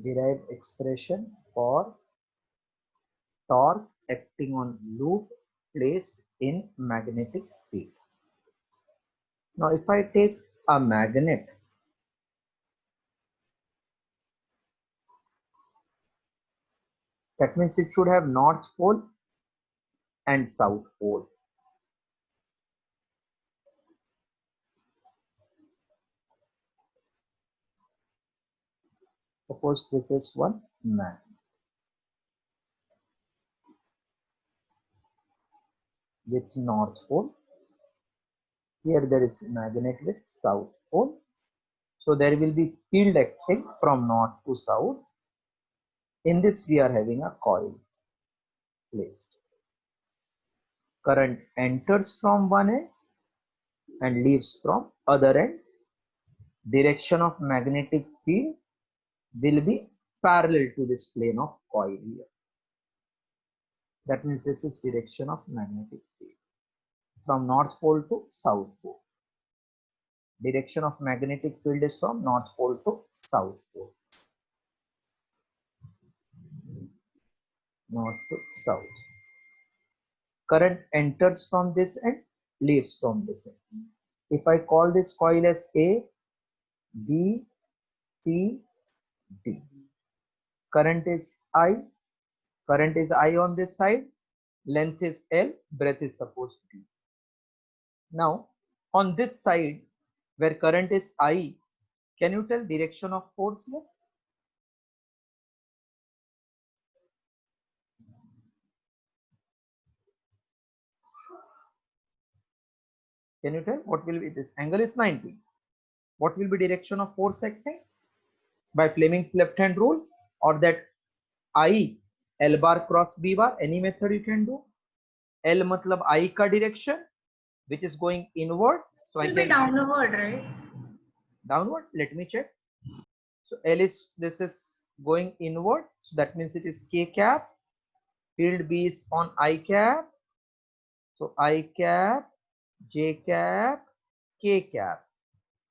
Derive expression for torque acting on loop placed in magnetic field. Now if I take a magnet, that means it should have north pole and south pole. Suppose this is one magnet with north pole. Here there is magnet with south pole. So there will be field acting from north to south. In this we are having a coil placed. Current enters from one end and leaves from other end. Direction of magnetic field will be parallel to this plane of coil here. That means this is direction of magnetic field from north pole to south pole. Direction of magnetic field is from north pole to south pole. North to south. Current enters from this end, leaves from this end. If I call this coil as A, B, C, D. Current is I. Current is I on this side. Length is L. Breadth is supposed to be. Now, on this side, where current is I, can you tell direction of force here? Can you tell what will be this? Angle is 90. What will be direction of force acting? By Fleming's left hand rule, or that I L bar cross B bar, any method you can do. L matlab I ka direction, which is going inward. So It I will be can downward, right? downward. Let me check. So L is, this is going inward. So that means it is K cap. Field B is on I cap. So I cap, J cap, K cap.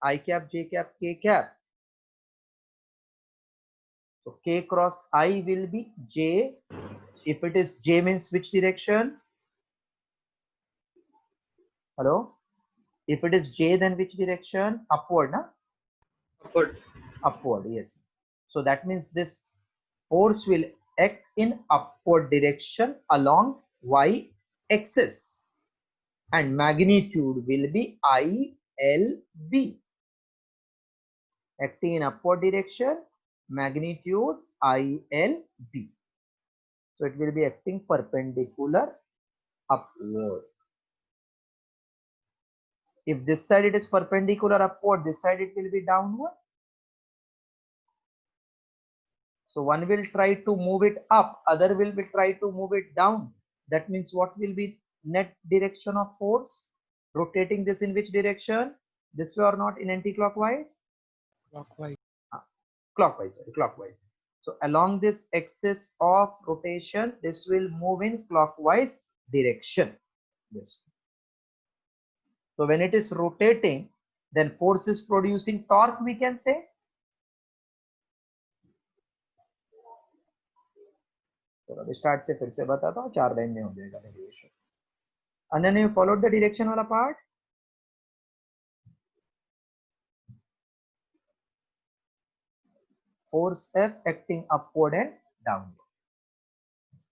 I cap, J cap, K cap. So K cross I will be J. If it is J means which direction? Hello? If it is J, then which direction? Upward, na? Upward. Upward, yes. So that means this force will act in upward direction along Y axis, and magnitude will be ILB. Acting in upward direction, magnitude ILB. So it will be acting perpendicular upward. If this side it is perpendicular upward, this side it will be downward. So one will try to move it up, other will be try to move it down. That means what will be net direction of force? Rotating this in which direction? This way or not, in anti-clockwise? Clockwise. Clockwise, sorry, clockwise. So along this axis of rotation, this will move in clockwise direction. This. So when it is rotating, then force is producing torque, we can say. चलो अभी start से फिर से बताता हूँ, 4 line में हो जाएगा derivation. And then you followed the direction वाला part. Force F acting upward and downward.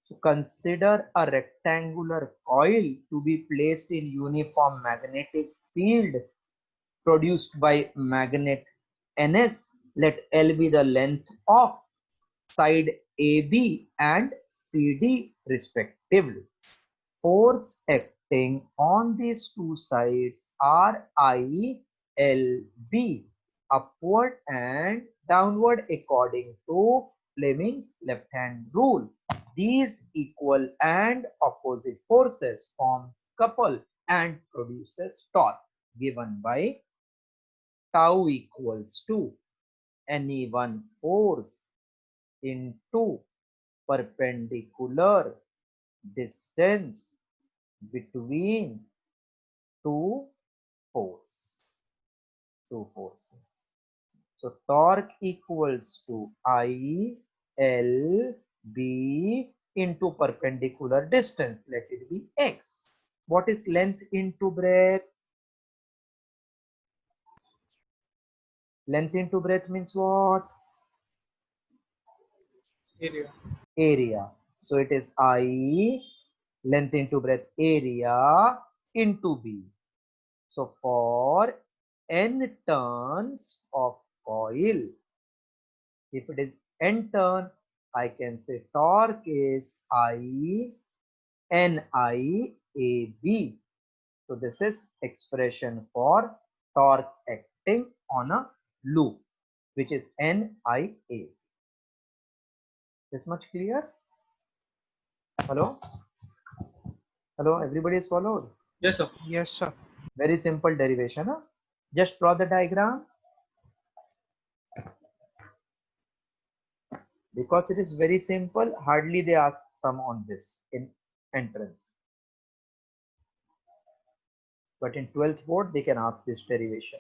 So consider a rectangular coil to be placed in uniform magnetic field produced by magnet NS. Let L be the length of side AB and CD respectively. Force acting on these two sides are ILB, upward and downward according to Fleming's left hand rule. These equal and opposite forces forms couple and produces torque, given by tau equals to any one force into perpendicular distance between two forces. So torque equals to I L B into perpendicular distance. Let it be X. What is length into breadth? Length into breadth means what? Area. Area. So it is I length into breadth area into B. So for n turns of coil, if it is n turn, I can say torque is I N I A B. So this is expression for torque acting on a loop, which is NIA. This much clear? Hello? Hello, everybody is followed? Yes, sir. Yes, sir. Very simple derivation. Huh? Just draw the diagram. Because it is very simple, hardly they ask some on this in entrance. But in 12th board, they can ask this derivation.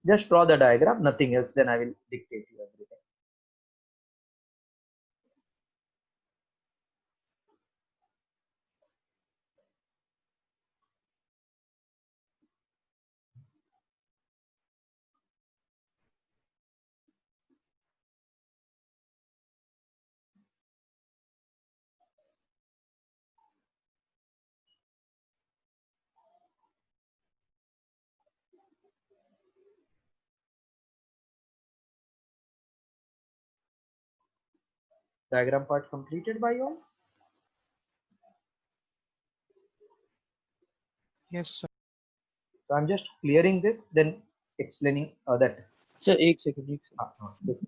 Just draw the diagram, nothing else, then I will dictate you everything. Diagram part completed by you all? Yes, sir. So I'm just clearing this, then explaining that. Sir, एक second. This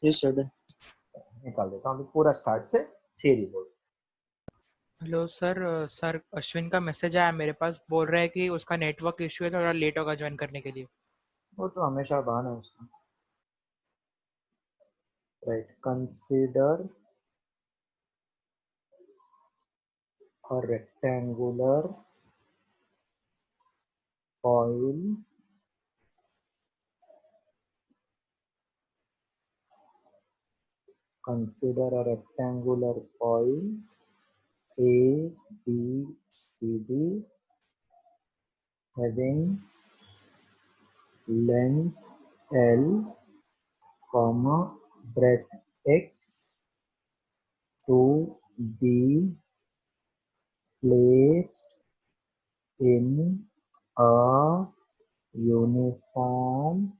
Yes, sir. Done. निकाल देता हूँ, पूरा start से theory बोल. Hello sir. Sir Ashwin का message आया मेरे पास, बोल रहा है कि उसका नेटवर्क इशू है, थोड़ा लेट होगा ज्वाइन करने के लिए. वो तो हमेशा बहाना है उसका. Right, consider a rectangular coil A, B, C, D having length L, breadth X to be placed in a uniform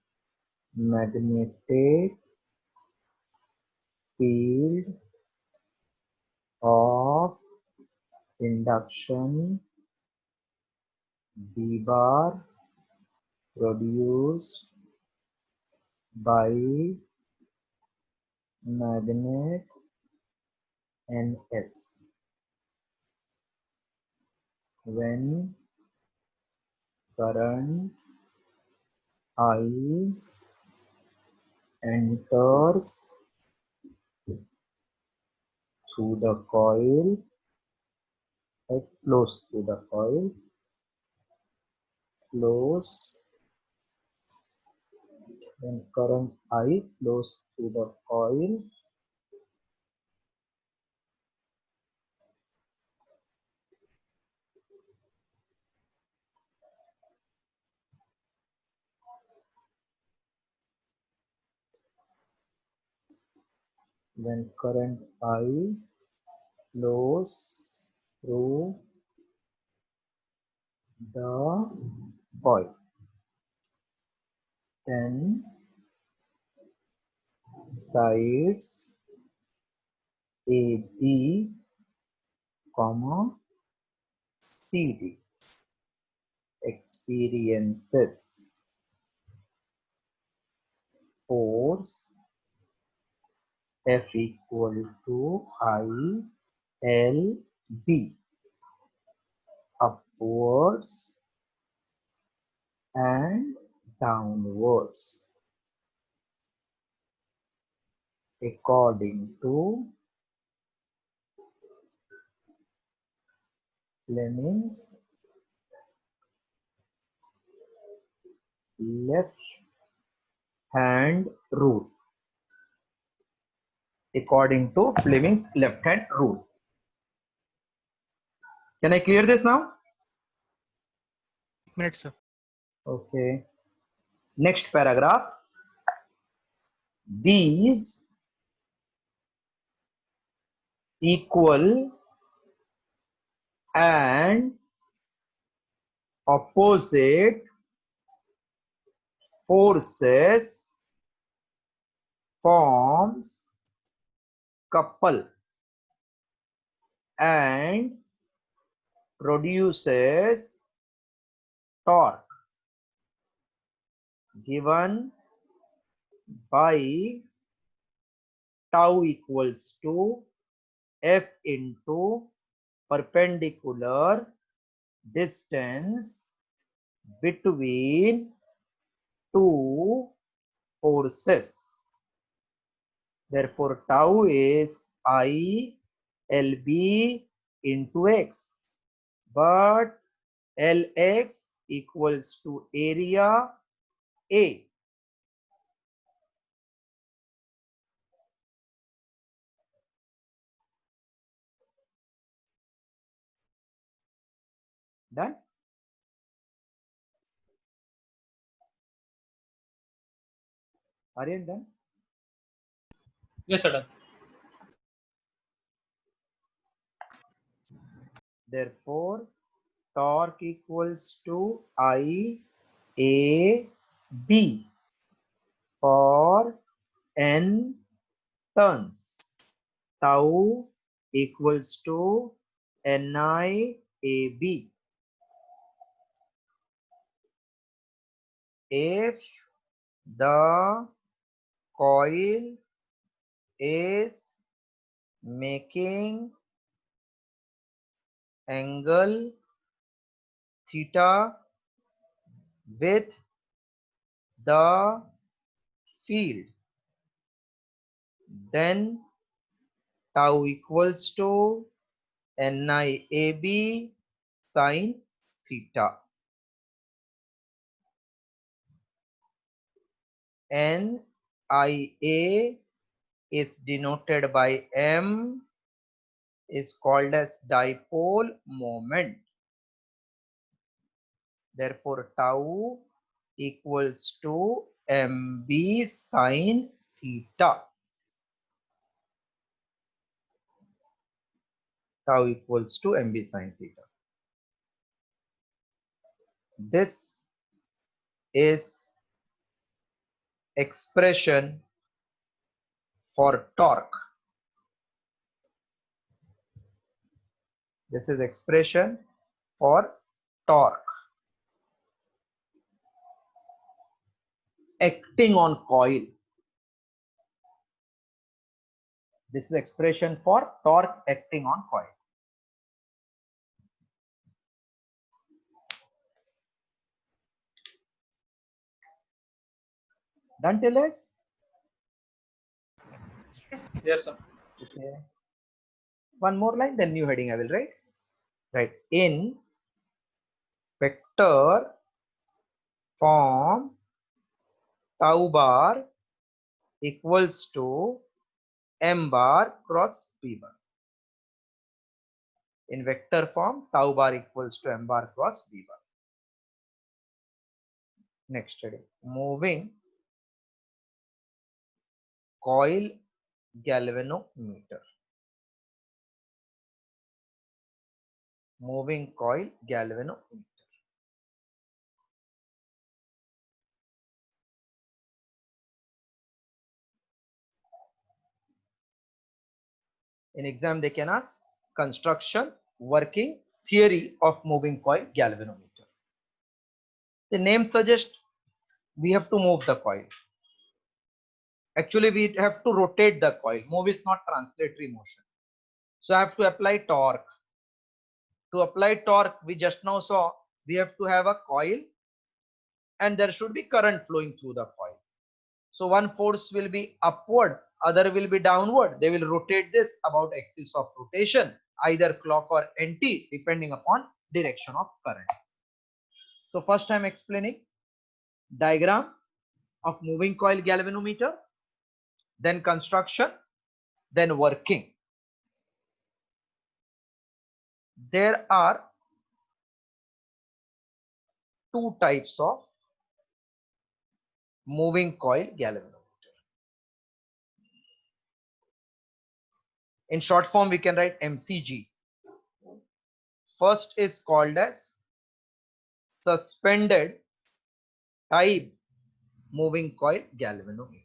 magnetic field of induction B bar produced by magnet Ns when current I enters through the coil, flows through the coil, when current I flows through the coil, when current I flows through the coil, then sides AB, CD experiences force F equal to I L B, upwards and downwards according to Fleming's left hand rule. According to Fleming's left hand rule. Can I clear this now? Minute, sir. Okay. Next paragraph. These equal and opposite forces forms couple and produces torque given by tau equals to F into perpendicular distance between two forces. Therefore, tau is I LB into X, but Lx equals to area A. Done? Aryan, done? Yes, sir. Done. Therefore, torque equals to I A B for n turns. Tau equals to Ni AB. If the coil is making angle theta with the field, then tau equals to NiAB sine theta. NiA is denoted by M, is called as dipole moment. Therefore, tau equals to MB sine theta. Tau equals to MB sine theta. This is expression for torque. This is expression for torque acting on coil. This is expression for torque acting on coil. Done till this? Yes, sir. Okay. One more line, then new heading I will write. Right. In vector form, tau bar equals to m bar cross b bar. In vector form, tau bar equals to m bar cross b bar. Next heading. Moving coil galvanometer. Moving coil galvanometer. In exam they can ask construction, working, theory of moving coil galvanometer. The name suggests we have to move the coil. Actually, we have to rotate the coil. Move is not translatory motion. So I have to apply torque. To apply torque, we just now saw we have to have a coil and there should be current flowing through the coil. So one force will be upward, other will be downward. They will rotate this about axis of rotation, either clock or anti, depending upon direction of current. So first I am explaining diagram of moving coil galvanometer, then construction, then working. There are two types of moving coil galvanometer. In short form, we can write MCG. First is called as suspended type moving coil galvanometer.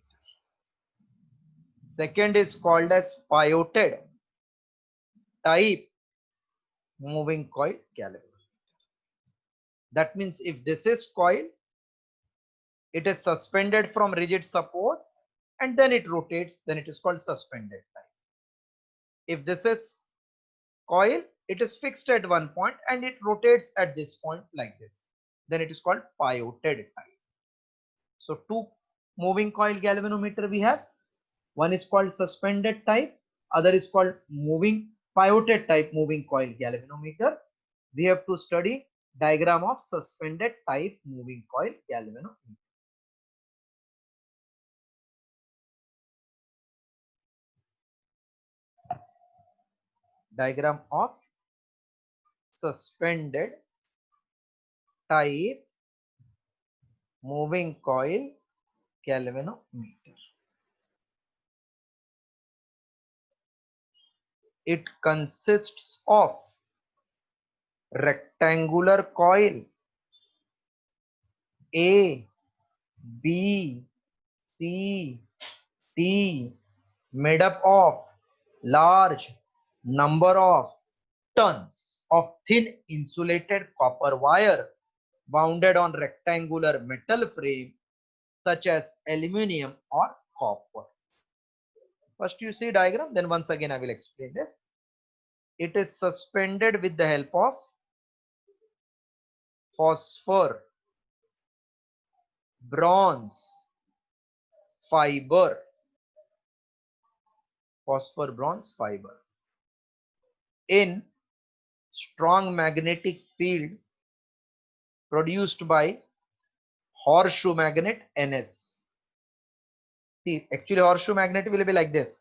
Second is called as pivoted type moving coil galvanometer. That means if this is coil, it is suspended from rigid support and then it rotates, then it is called suspended type. If this is coil, it is fixed at one point and it rotates at this point like this, then it is called pivoted type. So two moving coil galvanometer we have. One is called suspended type, other is called moving pivoted type moving coil galvanometer. We have to study diagram of suspended type moving coil galvanometer. Diagram of suspended type moving coil galvanometer. It consists of rectangular coil A, B, C, T made up of large number of tons of thin insulated copper wire wounded on rectangular metal frame such as aluminium or copper. First you see diagram, then once again I will explain this. It is suspended with the help of phosphor, bronze, fiber, phosphor, bronze, fiber in strong magnetic field produced by horseshoe magnet NS. See, actually horseshoe magnet will be like this,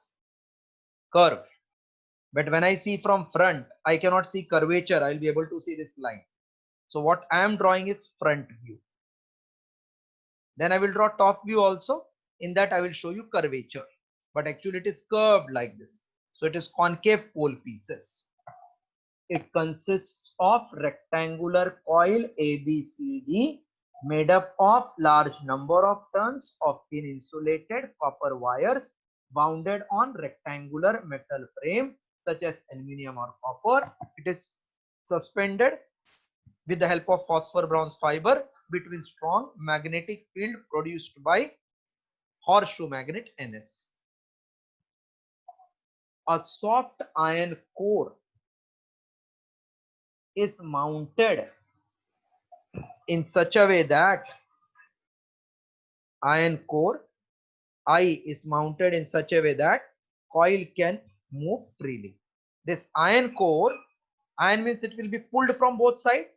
curve. But when I see from front, I cannot see curvature. I will be able to see this line. So what I am drawing is front view. Then I will draw top view also. In that I will show you curvature. But actually it is curved like this. So it is concave pole pieces. It consists of rectangular coil ABCD made up of large number of tons of thin insulated copper wires wounded on rectangular metal frame such as aluminium or copper. It is suspended with the help of phosphor bronze fiber between strong magnetic field produced by horseshoe magnet NS. A soft iron core is mounted in such a way that iron core I is mounted in such a way that coil can move freely. This iron core, iron means it will be pulled from both sides,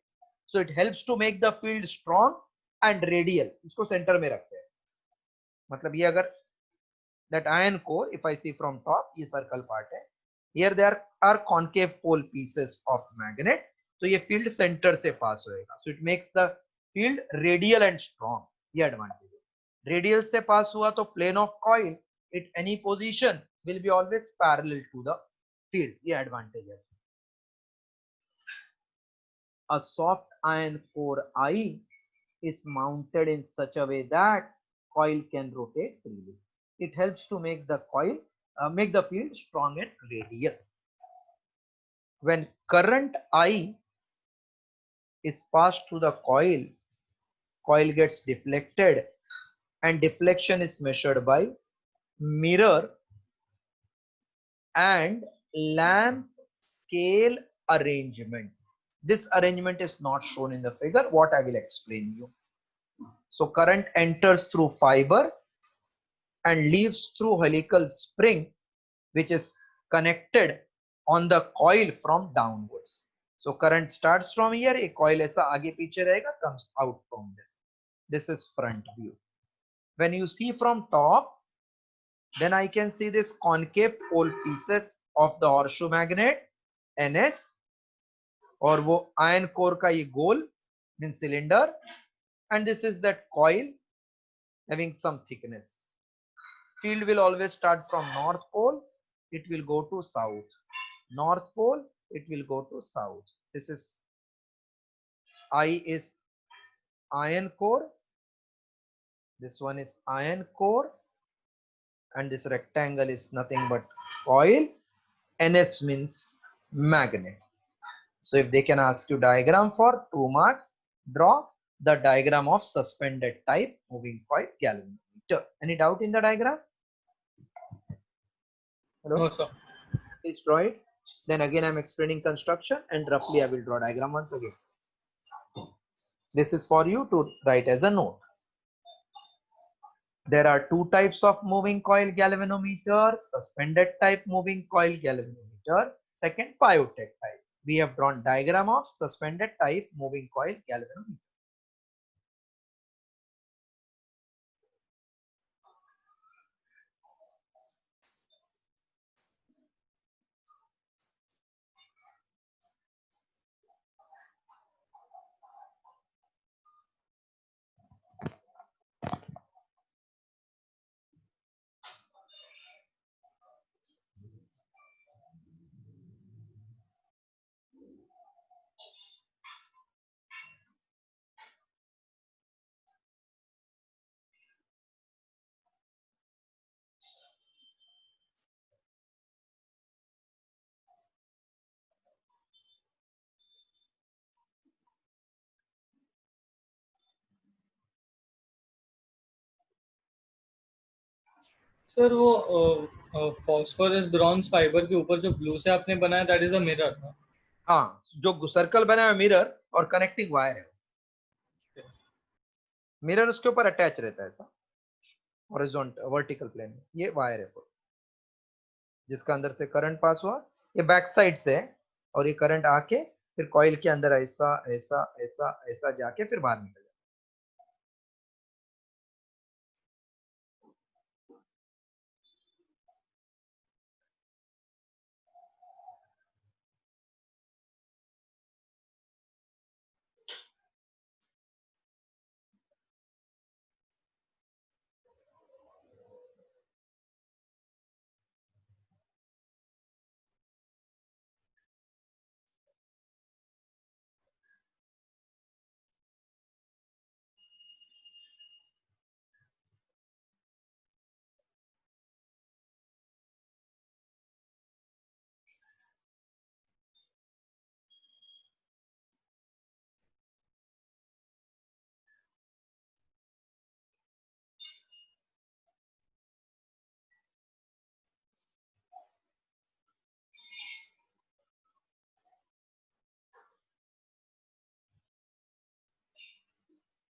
so it helps to make the field strong and radial. इसको center में रखते हैं. मतलब ये अगर that iron core, if I see from top, ये circle part है. Here there are concave pole pieces of magnet. तो ये field center से pass होएगा. So it makes the field radial and strong. ये advantage. Radial से pass हुआ तो plane of coil at any position will be always parallel to the field. ये advantage है. A soft iron core I is mounted in such a way that coil can rotate freely. It helps to make the coil, make the field strong and radial. When current I is passed through the coil, coil gets deflected and deflection is measured by mirror and lamp scale arrangement. This arrangement is not shown in the figure. What I will explain you. So current enters through fiber and leaves through helical spring, which is connected on the coil from downwards. So current starts from here, a coil ऐसा आगे पीछे रहेगा, comes out from this. This is front view. When you see from top, then I can see this concave pole pieces of the horseshoe magnet NS, और वो iron core का ये goal means cylinder, and this is that coil having some thickness. Field will always start from north pole, it will go to south. North pole, it will go to south. This is I is iron core, this one is iron core, and this rectangle is nothing but coil. NS means magnet. So if they can ask you diagram for 2 marks, draw the diagram of suspended type moving coil galvanometer. Any doubt in the diagram? Hello? No, sir. Please draw it. Then again I am explaining construction, and roughly I will draw diagram once again. This is for you to write as a note. There are two types of moving coil galvanometer: suspended type moving coil galvanometer, second Biotech type. We have drawn diagram of suspended type moving coil galvanometer. Sir वो phosphorus bronze fibre के ऊपर जो blue से आपने बनाया that is a mirror. हाँ, जो circle बना है मिरर और कनेक्टिंग वायर है. मिरर उसके ऊपर अटैच रहता है ऐसा हॉरिजॉन्टल वर्टिकल प्लेन में. ये वायर है जिसका अंदर से करंट पास हुआ, ये बैक साइड से है, और ये करंट आके फिर कॉइल के अंदर ऐसा ऐसा ऐसा ऐसा जाके फिर बाहर निकल जाए.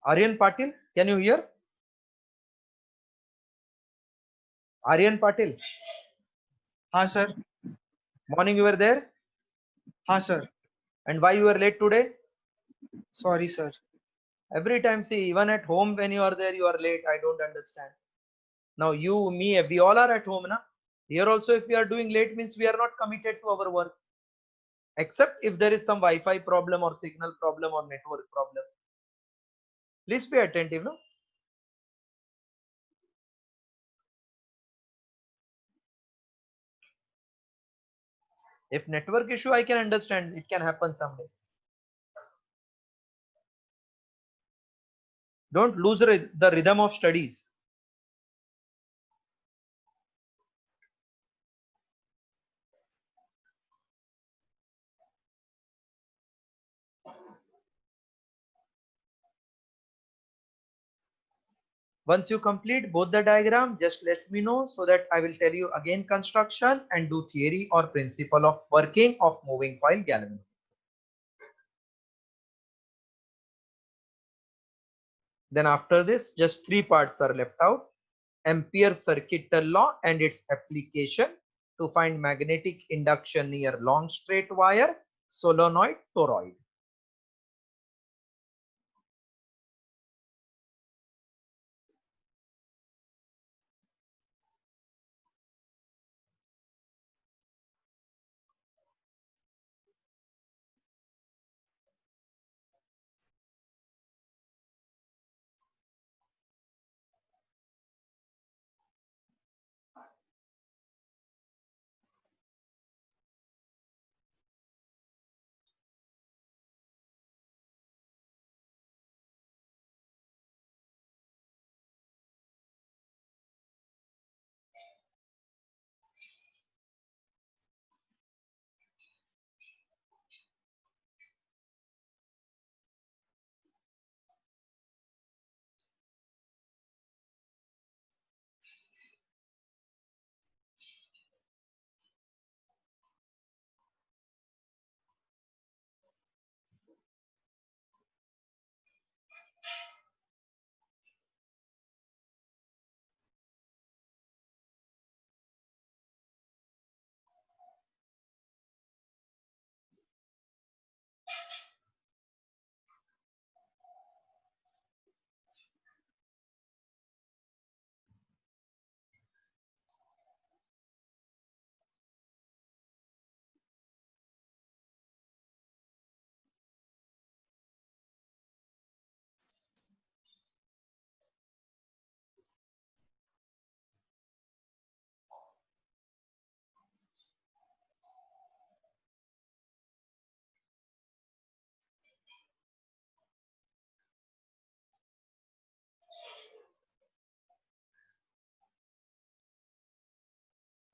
Aryan Patil, can you hear? Aryan Patil, हाँ sir. morning you were there, हाँ sir. and why you were late today? Sorry sir. Every time, see, even at home when you are there, you are late. I don't understand. Now you, me, we all are at home, na? Here also, if we are doing late, means we are not committed to our work. Except if there is some Wi-Fi problem or signal problem or network problem. Please be attentive, no? If network issue, I can understand. It can happen someday. Don't lose the rhythm of studies. Once you complete both the diagram, just let me know so that I will tell you again construction and do theory or principle of working of moving coil galvanometer. Then after this, just three parts are left out. Ampere circuital law and its application to find magnetic induction near long straight wire, solenoid, toroid.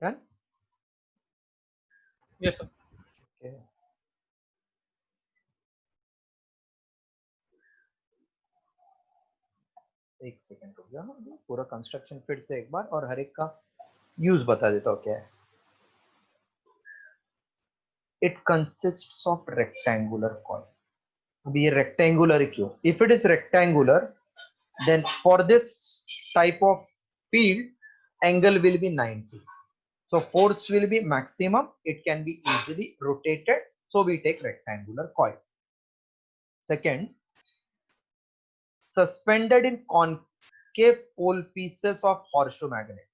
Done? Yes, sir. Okay. एक second रुक जाओ ना, पूरा construction फिर से एक बार और हर एक का यूज बता देता हूँ क्या है. It consists of rectangular coil. अभी ये rectangular क्यों? If it is rectangular, then for this type of field, angle will be 90. So force will be maximum. It can be easily rotated. So we take rectangular coil. Second, suspended in concave pole pieces of horseshoe magnet.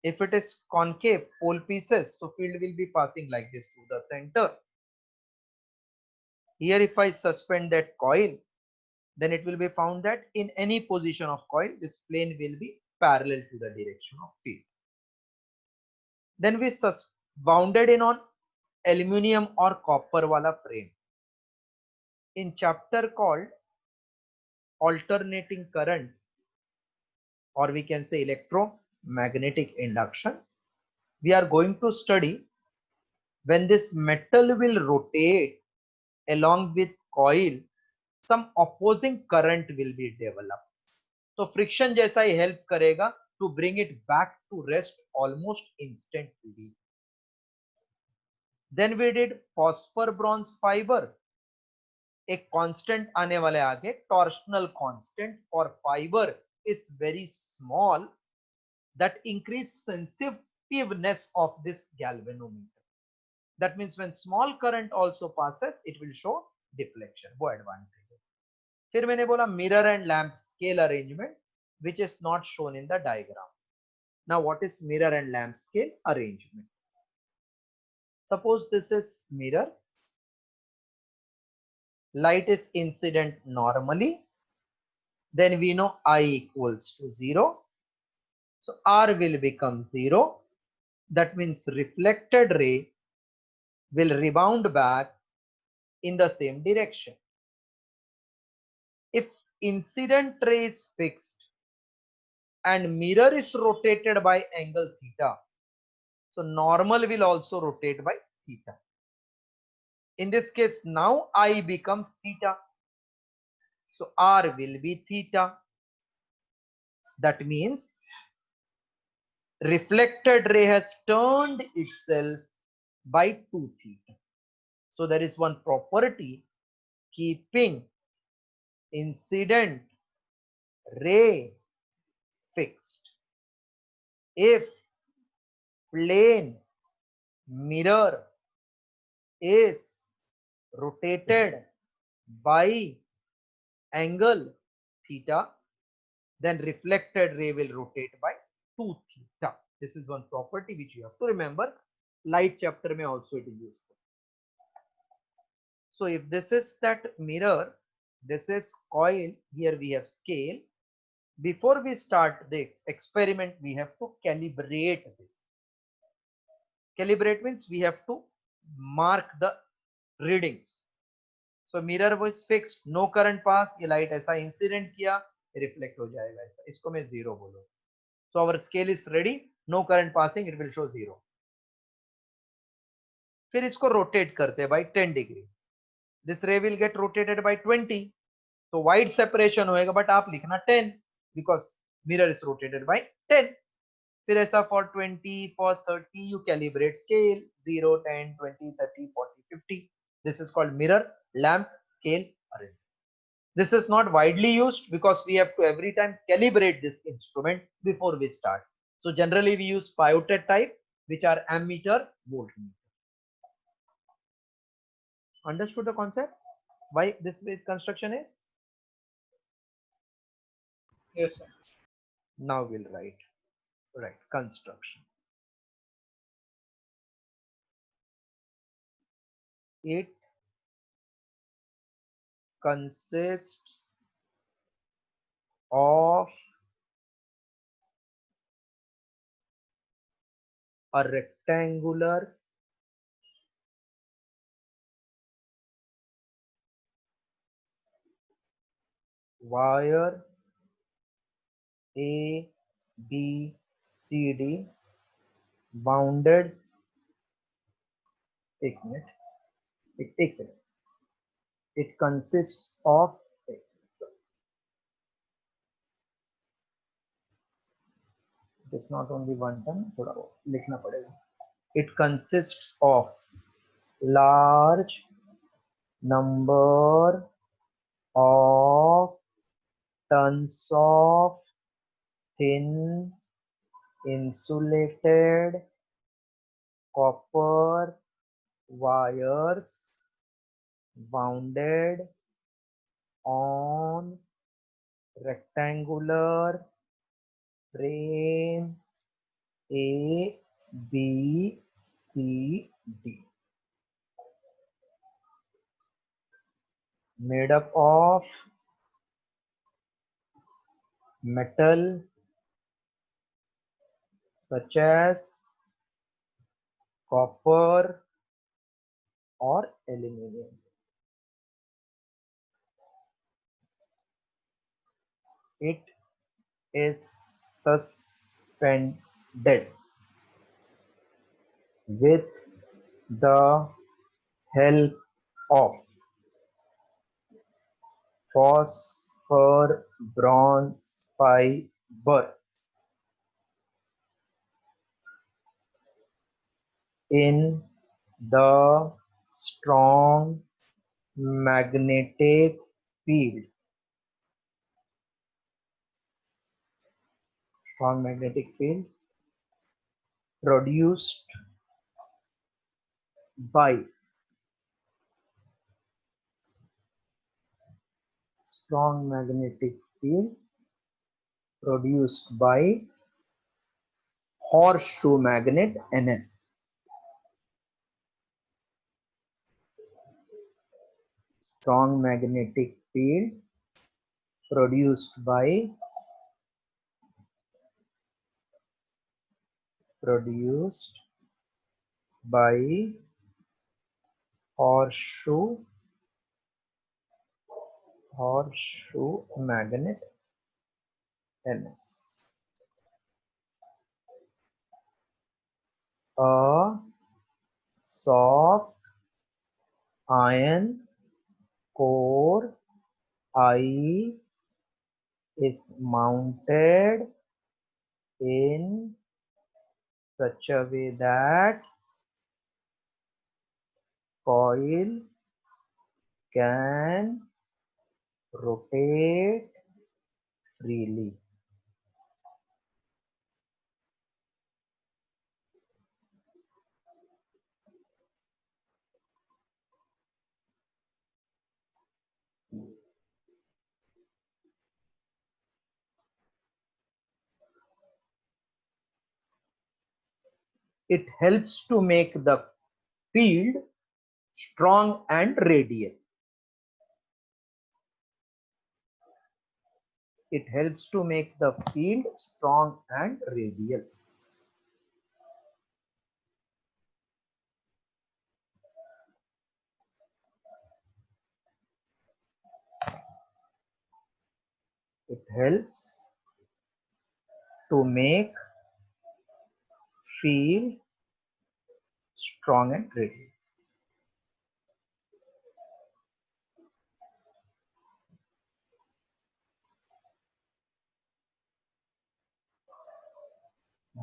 If it is concave pole pieces, so field will be passing like this to the center. Here if I suspend that coil, then it will be found that in any position of coil, this plane will be parallel to the direction of field. Then we wounded in on aluminum or copper wala frame. In chapter called alternating current, or we can say electromagnetic induction, we are going to study when this metal will rotate along with coil, some opposing current will be developed. So friction जैसा ही help करेगा to bring it back to rest almost instantly. Then we did phosphor bronze fiber. एक constant आने वाले आगे, torsional constant for fiber is very small, that increase sensitiveness of this galvanometer. That means when small current also passes, it will show deflection. वो advantage है. फिर मैंने बोला mirror and lamp scale arrangement, which is not shown in the diagram. Now what is mirror and lamp scale arrangement? Suppose this is mirror. Light is incident normally. Then we know I equals to 0. So R will become 0. That means reflected ray will rebound back in the same direction. If incident ray is fixed and mirror is rotated by angle theta, so normal will also rotate by theta. In this case, now I becomes theta. So R will be theta. That means reflected ray has turned itself by 2 theta. So there is one property keeping incident ray fixed. If plane mirror is rotated by angle theta, then reflected ray will rotate by 2 theta. This is one property which you have to remember. Light chapter may also it is useful. So if this is that mirror, this is coil, here we have scale. Before we start the experiment, we have to calibrate this. Calibrate means we have to mark the readings. So mirror was fixed, no current pass, ये light ऐसा incident किया, reflect हो जाएगा ऐसा. इसको मैं 0 बोलूँ. So our scale is ready, no current passing, it will show 0. फिर इसको rotate करते हैं by 10 degree. This ray will get rotated by 20. So wide separation होएगा, but आप लिखना 10 because mirror is rotated by 10. फिर ऐसा for 20, for 30 you calibrate scale 0, 10, 20, 30, 40, 50. This is called mirror lamp scale arrangement. This is not widely used because we have to every time calibrate this instrument before we start. So generally we use piotet type, which are ammeter, voltmeter. Understood the concept? Why this way construction is? Yes, sir. Now we'll write construction. It consists of a rectangular wire A, B, C, D bounded. It takes it. It consists of it is not only one term, थोड़ा वो लिखना पड़ेगा. It consists of large number of tons of thin insulated copper wires wounded on rectangular frame A, B, C, D, made up of metal such as copper or aluminum. It is suspended with the help of phosphor bronze fiber in the strong magnetic field. Strong magnetic field produced by strong magnetic field produced by horseshoe magnet NS. Strong magnetic field produced by horseshoe magnet NS. A soft iron core I is mounted in such a way that coil can rotate freely. It helps to make the field strong and radial. It helps to make the field strong and radial. It helps to make field strong and radial.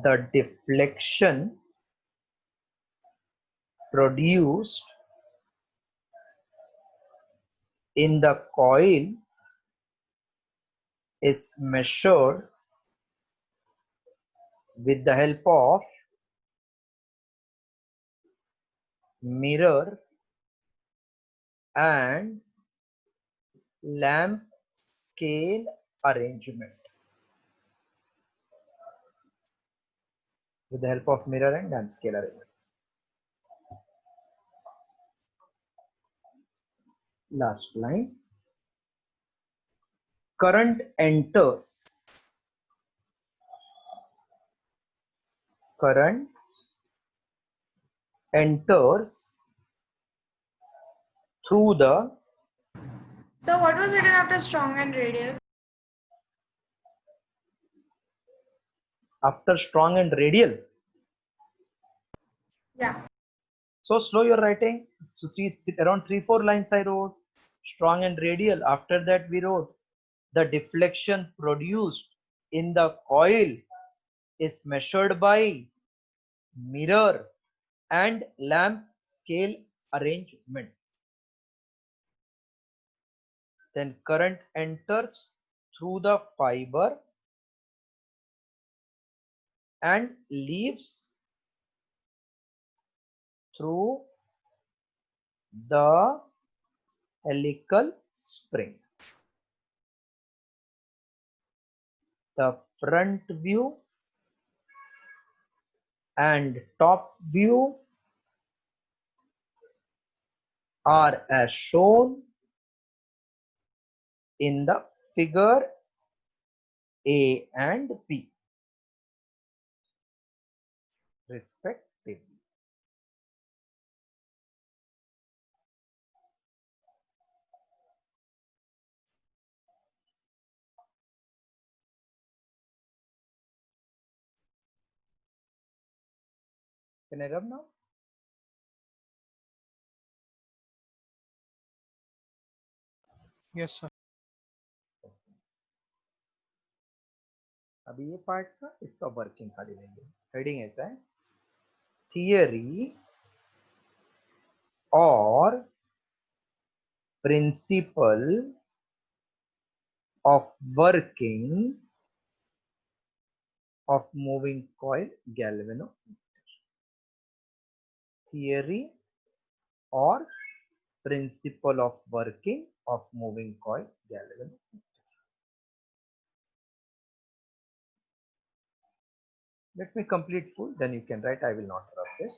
The deflection produced in the coil is measured with the help of mirror and lamp scale arrangement. With the help of mirror and lamp scale arrangement. Last line. Current enters. Current enters through the. So what was written after strong and radial? After strong and radial. Yeah. So slow you're writing. So around 3-4 lines I wrote strong and radial. After that we wrote the deflection produced in the coil is measured by mirror and lamp scale arrangement. Then current enters through the fiber and leaves through the helical spring. The front view and top view are as shown in the figure A and B respectively. Can I rub now? Yes, sir. अभी ये part का इसका working खाली लेंगे. Heading ऐसा है theory और principle of working of moving coil galvanometer. Theory or principle of working of moving coil galvanometer. Let me complete full, then you can write. I will not rub this.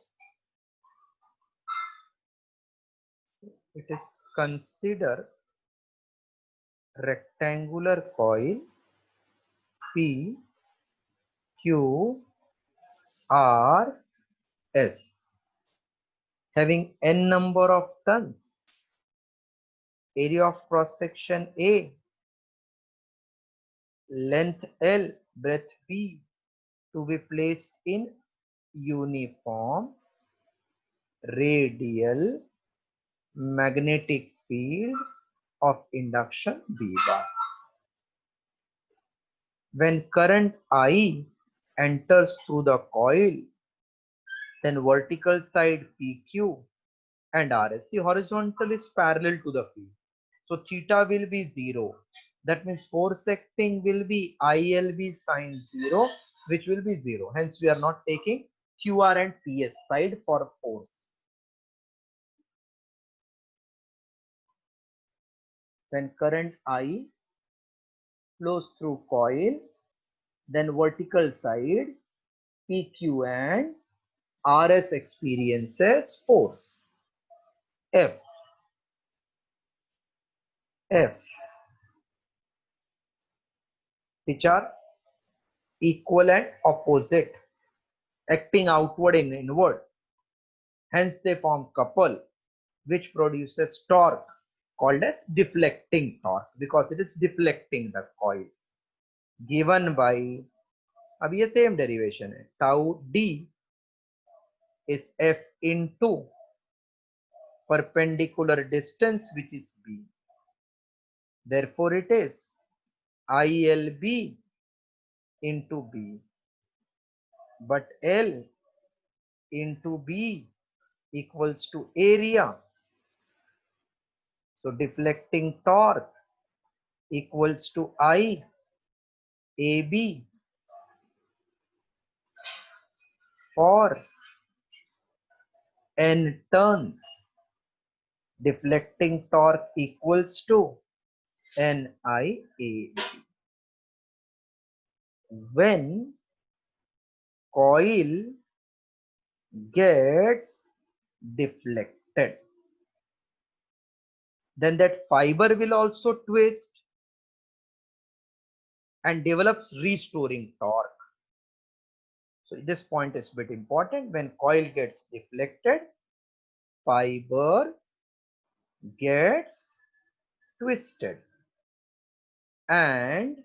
It is consider rectangular coil P Q R S having n number of turns, area of cross section A, length L, breadth B, to be placed in uniform radial magnetic field of induction B bar. When current I enters through the coil, then vertical side PQ and RS. The horizontal is parallel to the field. So theta will be 0. That means force acting will be ILB sine 0, which will be 0. Hence, we are not taking QR and PS side for force. When current I flows through coil, then vertical side PQ and RS experiences force F. Which are equal and opposite, acting outward and inward. Hence they form couple, which produces torque called as deflecting torque, because it is deflecting the coil, given by, अब ये same derivation है, tau d is F into perpendicular distance, which is B. Therefore it is ILB into B, but L into B equals to area. So deflecting torque equals to I AB for n turns. Deflecting torque equals to NIAB. When coil gets deflected, then that fiber will also twist and develops restoring torque. So this point is a bit important. When coil gets deflected, fiber gets twisted and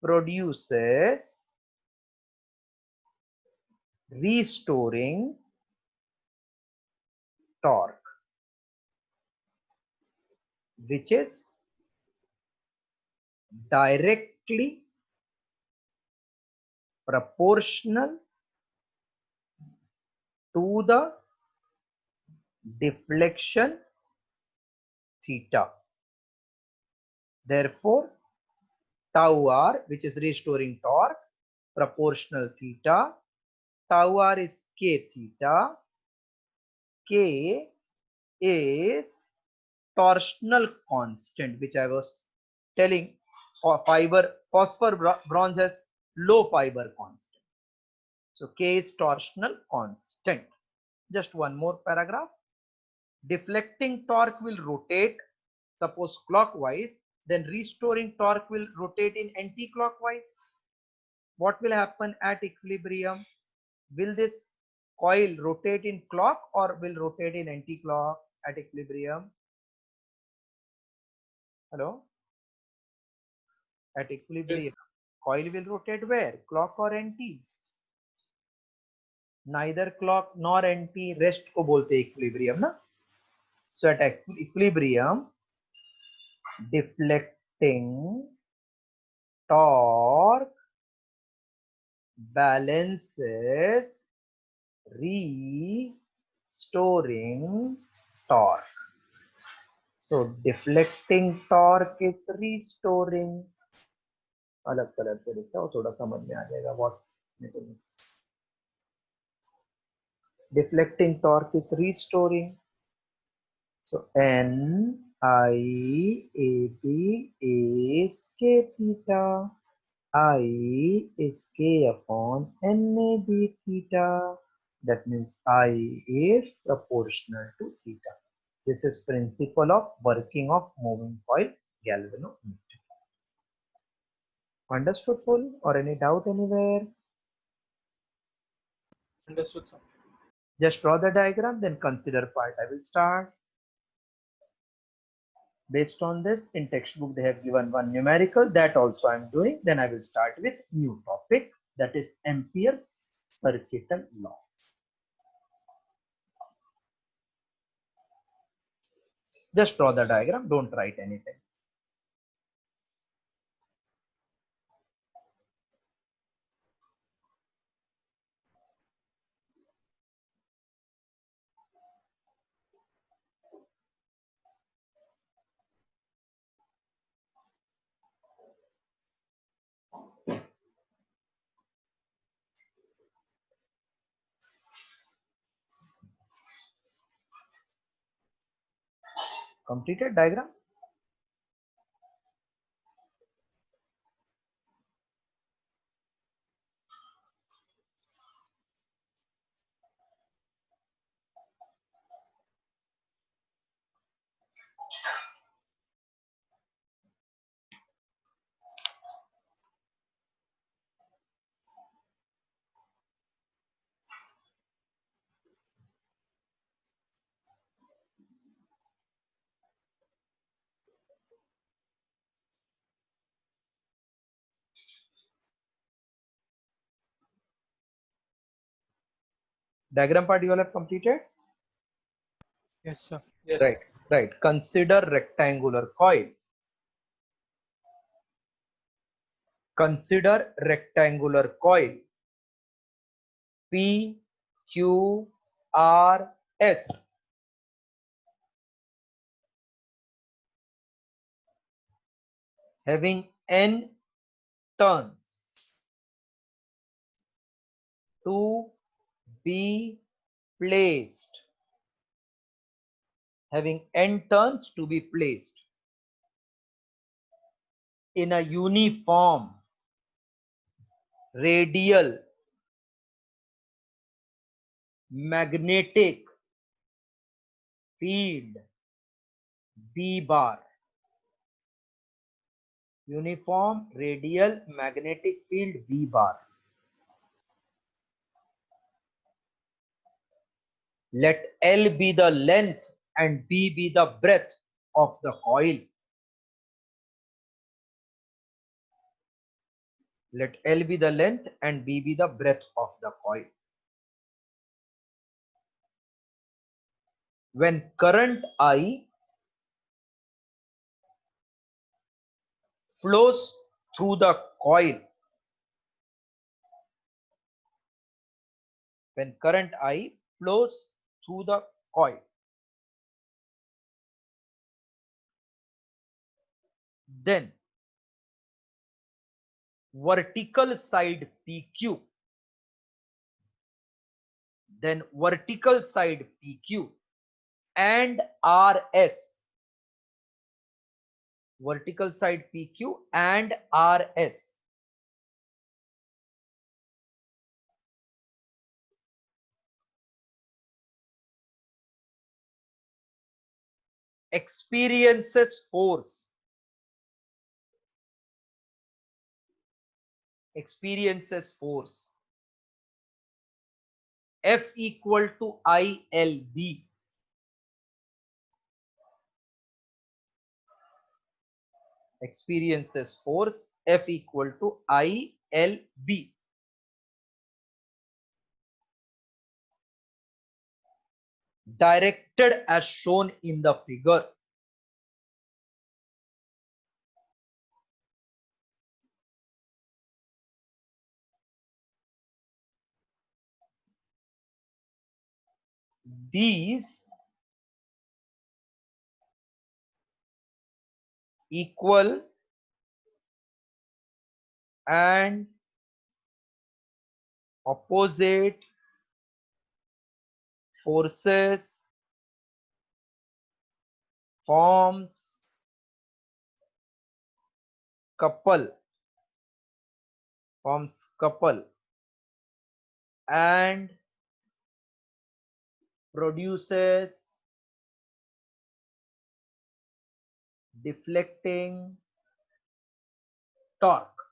produces restoring torque, which is directly proportional to the deflection theta. Therefore, tau r, which is restoring torque, proportional theta, tau r is k theta, k is torsional constant, which I was telling, fiber phosphor bronze has low fiber constant. So k is torsional constant. Just one more paragraph. Deflecting torque will rotate, suppose clockwise, then restoring torque will rotate in anti-clockwise. What will happen at equilibrium? Will this coil rotate in clock or will rotate in anti-clock at equilibrium? Hello? At equilibrium, Yes. coil will rotate where? Clock or anti? Neither clock nor anti, rest को बोलते equilibrium ना? So at equilibrium, deflecting torque balances restoring torque. So deflecting torque is restoring. अलग colour से लिखता हूँ, थोड़ा समझ में आ जाएगा what it means. Deflecting torque is restoring. So NIAB is K theta. I is K upon NAB theta. That means I is proportional to theta. This is principle of working of moving coil galvanometer. Understood fully or any doubt anywhere? Understood, sir. Just draw the diagram, then consider part. I will start. Based on this, in textbook they have given one numerical, that also I am doing. Then I will start with new topic, that is Ampere's circuital law. Just draw the diagram, don't write anything. Completed diagram? Diagram part you all have completed? Yes, sir. Yes. Right, right. Consider rectangular coil. Consider rectangular coil. P, Q, R, S. Having N turns to be placed. Having N turns to be placed in a uniform radial magnetic field B bar. Uniform radial magnetic field B bar. Let L be the length and B be the breadth of the coil. Let L be the length and B be the breadth of the coil. When current I flows through the coil, when current I flows through the coil, then vertical side PQ, then vertical side PQ and RS, vertical side PQ and RS experiences force, F equal to ILB, experiences force F equal to ILB. Directed as shown in the figure. These equal and opposite forces forms couple and produces deflecting torque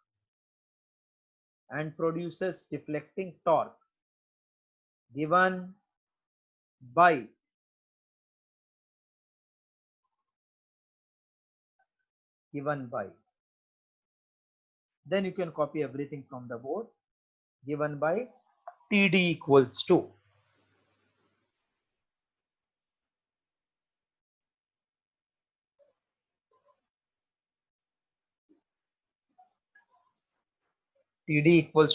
given by then you can copy everything from the board, given by TD equals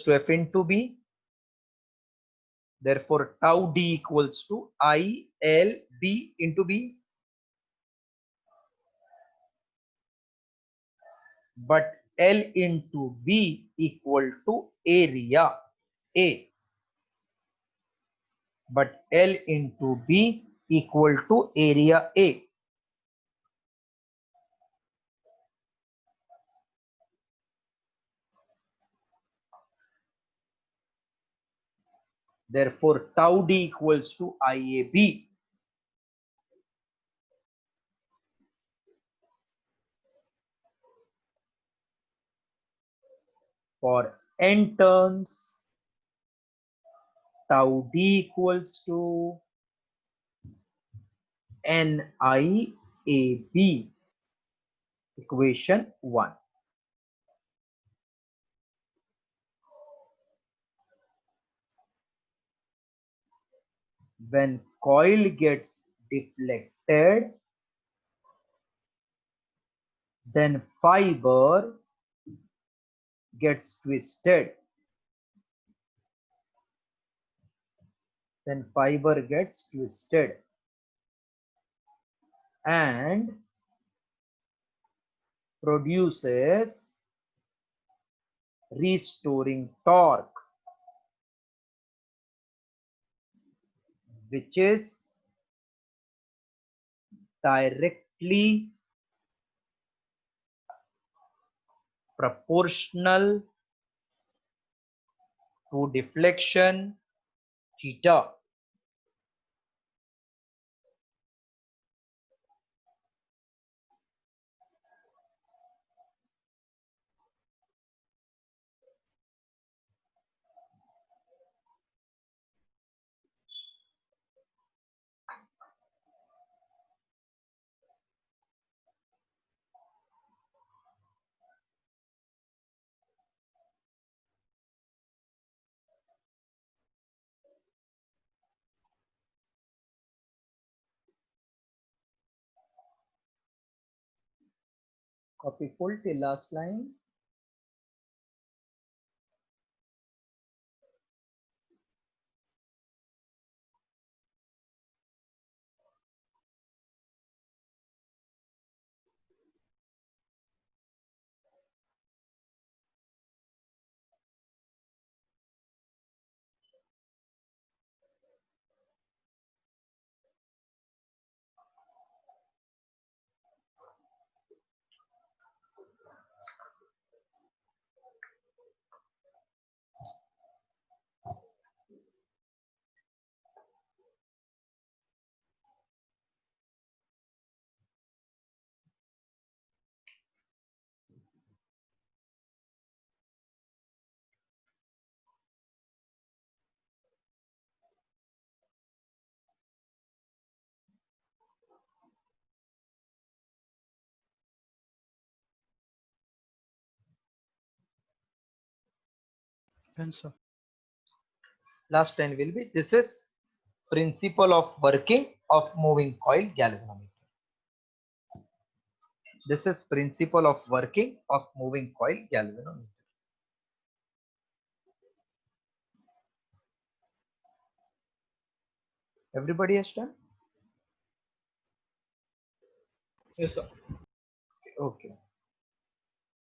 to F into B. Therefore, tau D equals to ILB into B. But L into B equal to area A. But L into B equal to area A. Therefore, tau d equals to IAB. For n turns, tau d equals to NIAB, equation 1. When coil gets deflected, then fiber gets twisted. Then fiber gets twisted and produces restoring torque, which is directly proportional to deflection theta. Copy full till last line. Done, sir. Last line will be, this is principle of working of moving coil galvanometer. This is principle of working of moving coil galvanometer. Everybody has done? Yes, sir. Okay.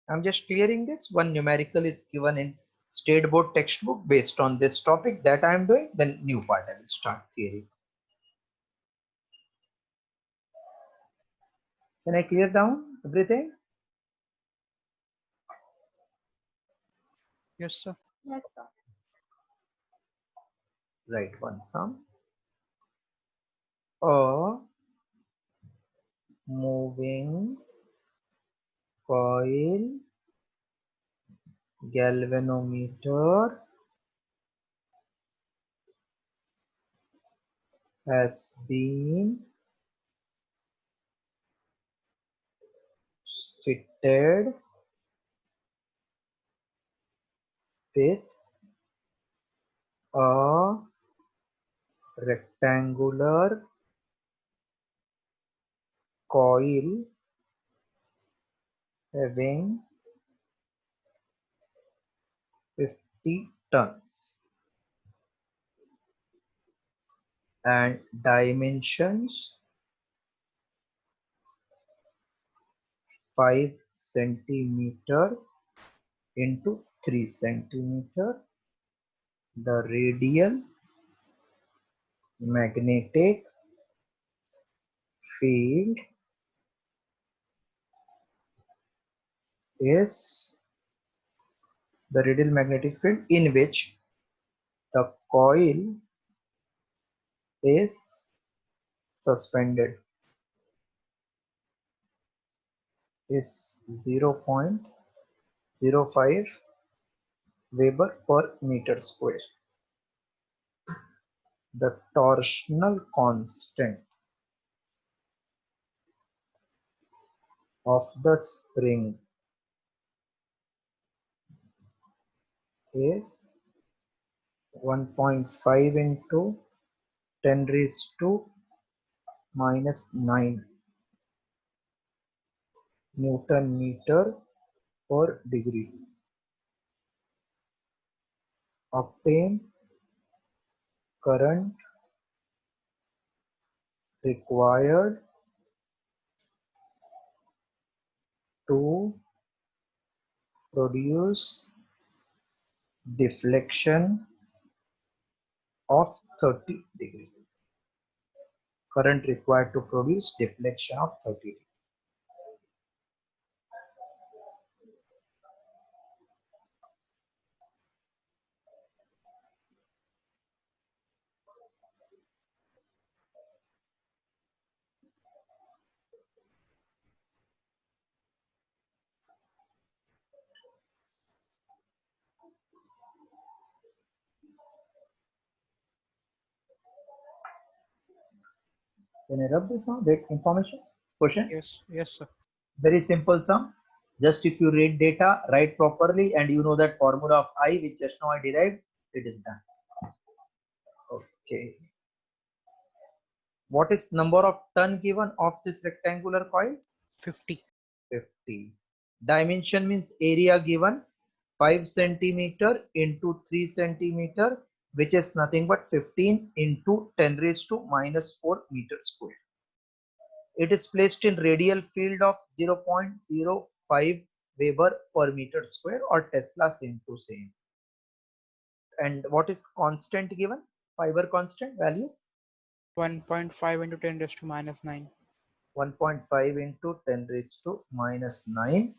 I'm just clearing this. One numerical is given in state board textbook based on this topic that I am doing. Then new part I will start theory. Can I clear down everything? Yes, sir. Yes, sir. Write one sum. A moving coil galvanometer has been fitted with a rectangular coil having 50 tons and dimensions 5 centimeter into 3 centimeter. The radial magnetic field is the radial magnetic field in which The coil is suspended is 0.05 Weber per meter square. The torsional constant of the spring is 1.5 into 10 raised to minus 9 Newton meter per degree. Obtain current required to produce deflection of 30 degree. Current required to produce deflection of 30 degree. Can I rub this now? That information? Question? Yes, sir. Very simple sum. Just if you read data, write properly, and you know that formula of I which just now I derived, it is done. Okay. What is number of ton given of this rectangular coil? 50. 50. Dimension means area given 5 centimeter into 3 centimeter, which is nothing but 15 into 10 raised to minus 4 meter square. It is placed in radial field of 0.05 Weber per meter square or Tesla, same to same. And what is constant given? Fiber constant value? 1.5 into 10 raised to minus 9. 1.5 into 10 raised to minus 9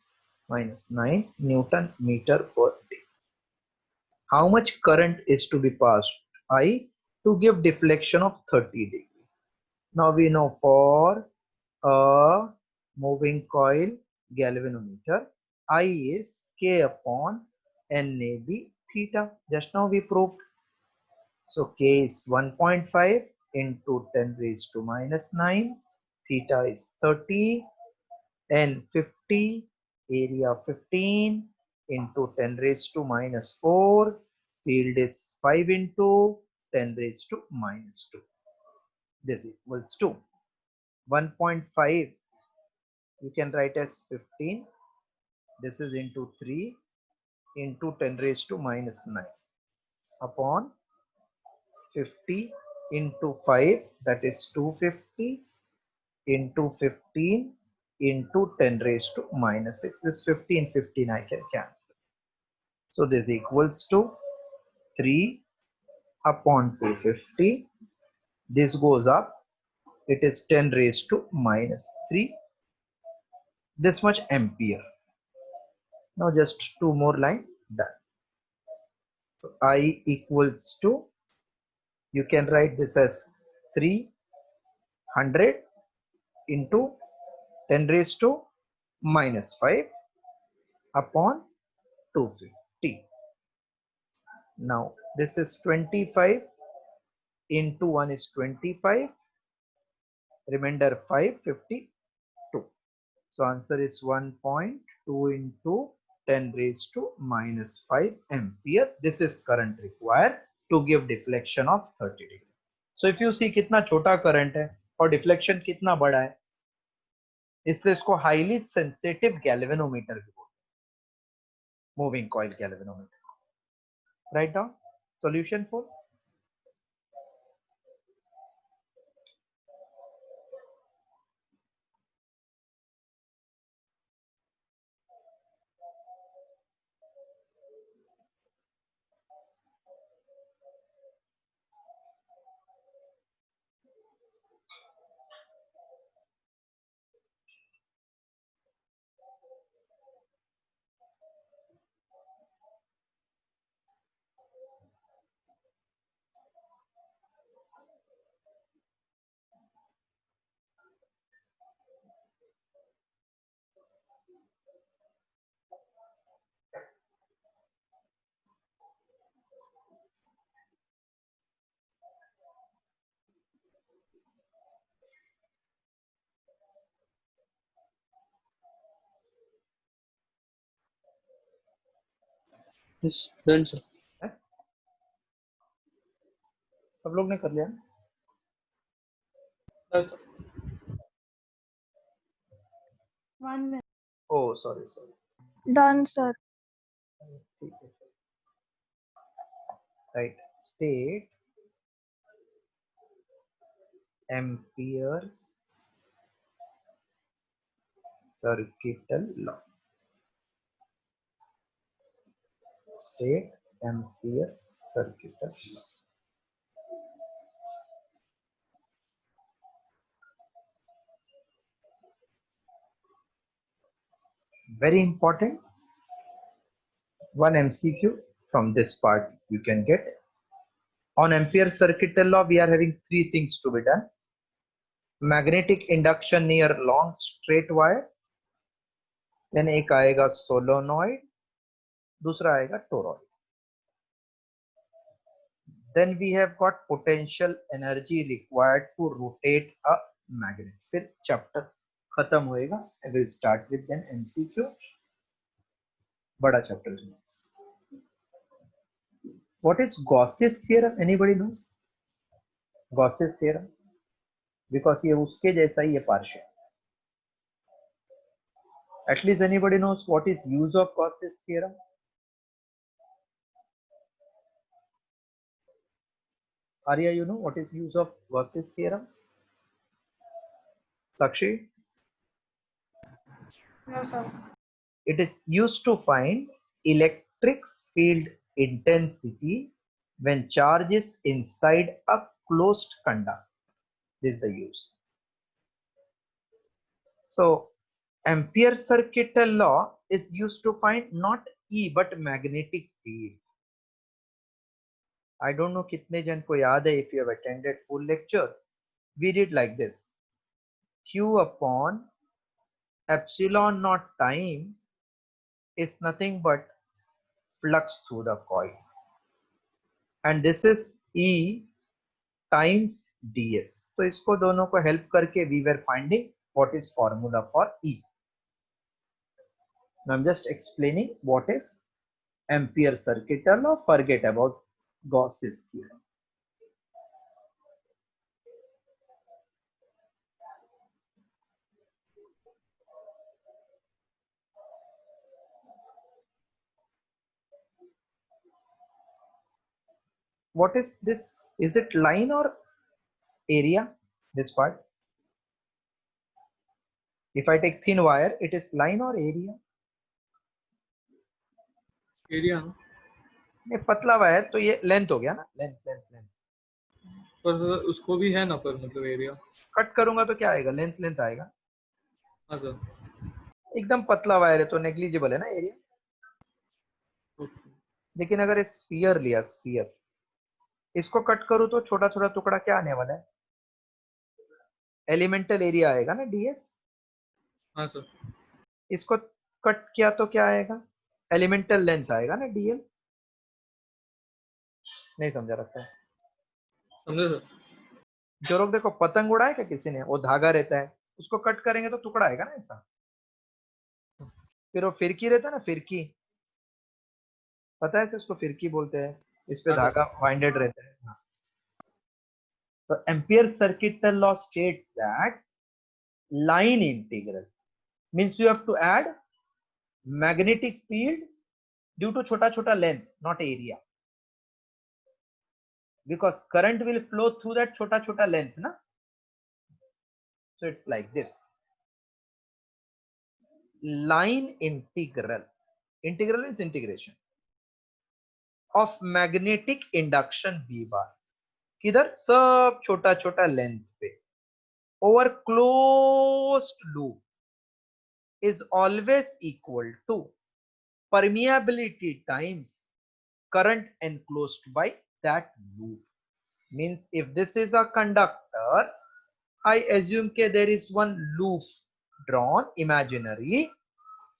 Newton meter per day. How much current is to be passed? I to give deflection of 30 degree. Now we know for a moving coil galvanometer, I is K upon NAB theta. Just now we proved. So K is 1.5 into 10 raised to minus 9. Theta is 30 and 50, area 15 into 10 raised to minus 4. Field is 5 into 10 raised to minus 2. This equals to 1.5. You can write as 15. This is into 3 into 10 raised to minus 9 upon 50 into 5, that is 250 into 15 into 10 raised to minus 6. This 15 I can cancel. So this equals to 3 upon 250. This goes up. It is 10 raised to minus 3. This much ampere. Now just two more lines done. So I equals to, you can write this as 300 into 10 raised to minus 5 upon 250. Now this is 25 into 1 is 25, remainder 552. So answer is 1.2 into 10 raised to minus 5 ampere. This is current required to give deflection of 30 degree. So if you see कितना छोटा current है और deflection कितना बड़ा है, इसलिए इसको highly sensitive galvanometer भी बोलते हैं, moving coil galvanometer. Write down solution for. Yes, done, sir. है? सब लोग ने कर लिया ना? That's One minute. Oh, sorry. Done, sir. ठीक है. Right. State Ampere's circuital law. State Ampere's circuital law. Very important. One MCQ from this part you can get. On Ampere's circuital law, we are having three things to be done. Magnetic induction near long straight wire. Then एक आएगा solenoid, दूसरा आएगा toroid. Then we have got potential energy required to rotate a magnet. फिर chapter खत्म होएगा. I will start with then MCQ. बड़ा chapter है. What is Gauss's theorem? Anybody knows? Gauss's theorem? Because ये उसके जैसा ही ये partial. At least anybody knows what is use of Gauss's theorem? Arya, you know what is use of Gauss's theorem? Sakshi? No, sir. It is used to find electric field intensity when charge is inside a closed conductor. This is the use. So Ampere's circuital law is used to find not E but magnetic field. I don't know कितने जन को याद है, if you have attended full lecture, we did like this. Q upon epsilon naught time is nothing but flux through the coil. And this is E times ds. तो इसको दोनों को help करके we were finding what is formula for E. Now I'm just explaining what is Ampere's circuital law. Forget about Gauss's theorem. What is this? Is it line or area? This part? If I take thin wire, it is line or area? area. ये पतला wire तो ये length हो गया ना, length length length. पर उसको भी है ना पर मतलब एरिया. कट करूंगा तो क्या आएगा? लेंथ लेंथ आएगा. हाँ सर. एकदम पतला वायर है तो नेग्लिजिबल है ना एरिया. लेकिन अगर स्फीयर लिया, स्फीयर, इसको कट करूं तो छोटा छोटा टुकड़ा क्या आने वाला है? एलिमेंटल एरिया आएगा ना, ds. हाँ सर. इसको कट किया तो क्या आएगा? एलिमेंटल लेंथ आएगा ना, dl. नहीं समझा रखता है. समझे सर. जो लोग देखो पतंग उड़ाए क्या किसी ने, वो धागा रहता है, उसको कट करेंगे तो टुकड़ा आएगा ना ऐसा. फिर वो फिरकी रहता है ना, फिरकी, पता है उसको फिरकी बोलते हैं. इस पे हाँ, धागा वाइंडेड रहता है. हाँ. तो ampere circuital law states that line integral means you have to add magnetic field due to chota chota length, not area, because current will flow through that chota chota length na. So it's like this. Line integral, integral means integration of magnetic induction B bar, किधर? सब छोटा छोटा length पे, over closed loop is always equal to permeability times current enclosed by that loop. Means if this is a conductor, I assume that there is one loop drawn imaginary.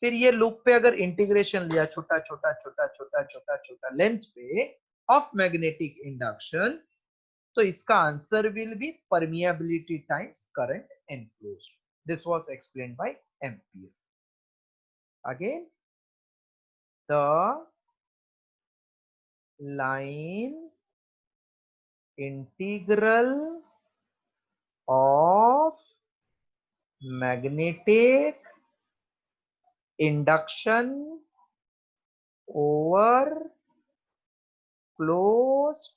फिर ये loop पे अगर integration लिया छोटा छोटा छोटा छोटा छोटा छोटा लेंथ पे ऑफ मैग्नेटिक इंडक्शन, तो इसका answer will be permeability times current enclosed. This was explained bye ampere. Again, the line integral of magnetic induction over closed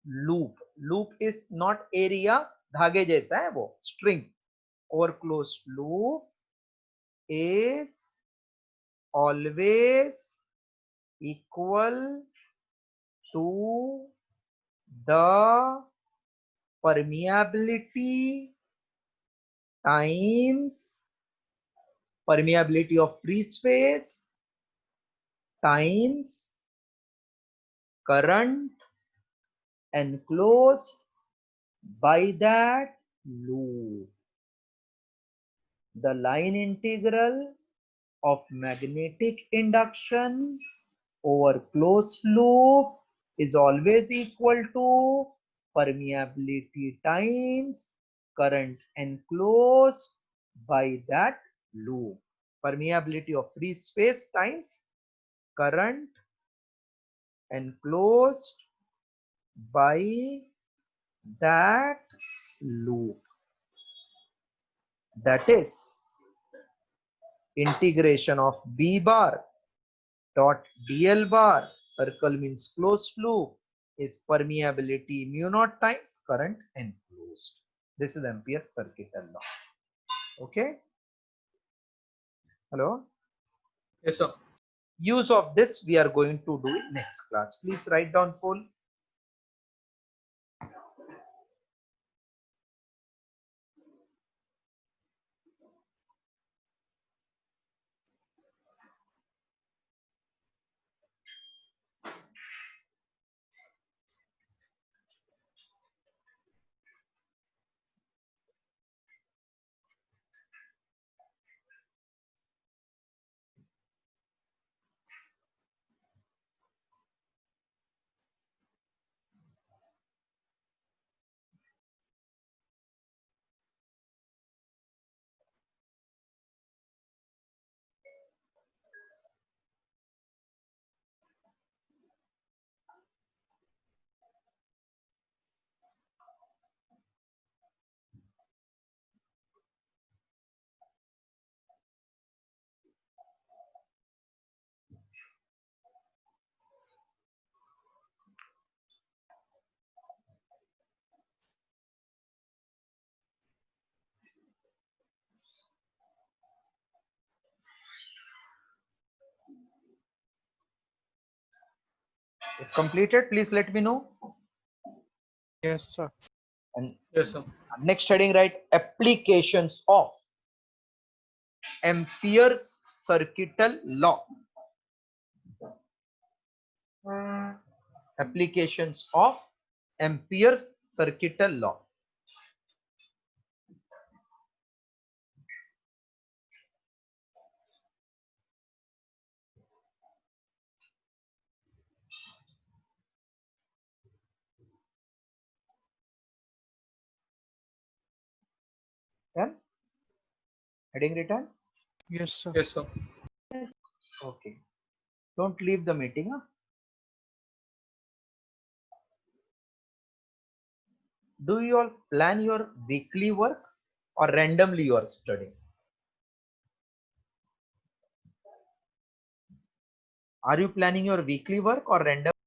loop. Loop is not area, धागे जैसा है वो, string. Over closed loop is always equal to the permeability times permeability of free space times current enclosed by that loop. The line integral of magnetic induction over closed loop is always equal to permeability times current enclosed by that loop. Permeability of free space times current enclosed by that loop. That is integration of B bar dot dl bar, circle means closed loop, is permeability mu naught times current enclosed. This is Ampere's circuital law. Okay. Hello. Yes, sir. Use of this we are going to do in next class. Please write down full. If completed, please let me know. Yes, sir. And Yes, sir. next heading, write applications of Ampere's circuital law. Applications of Ampere's circuital law. Done? Heading written? Yes, sir. Yes, sir. Okay. Don't leave the meeting. Huh? Do you all plan your weekly work or randomly you are studying? Are you planning your weekly work or random?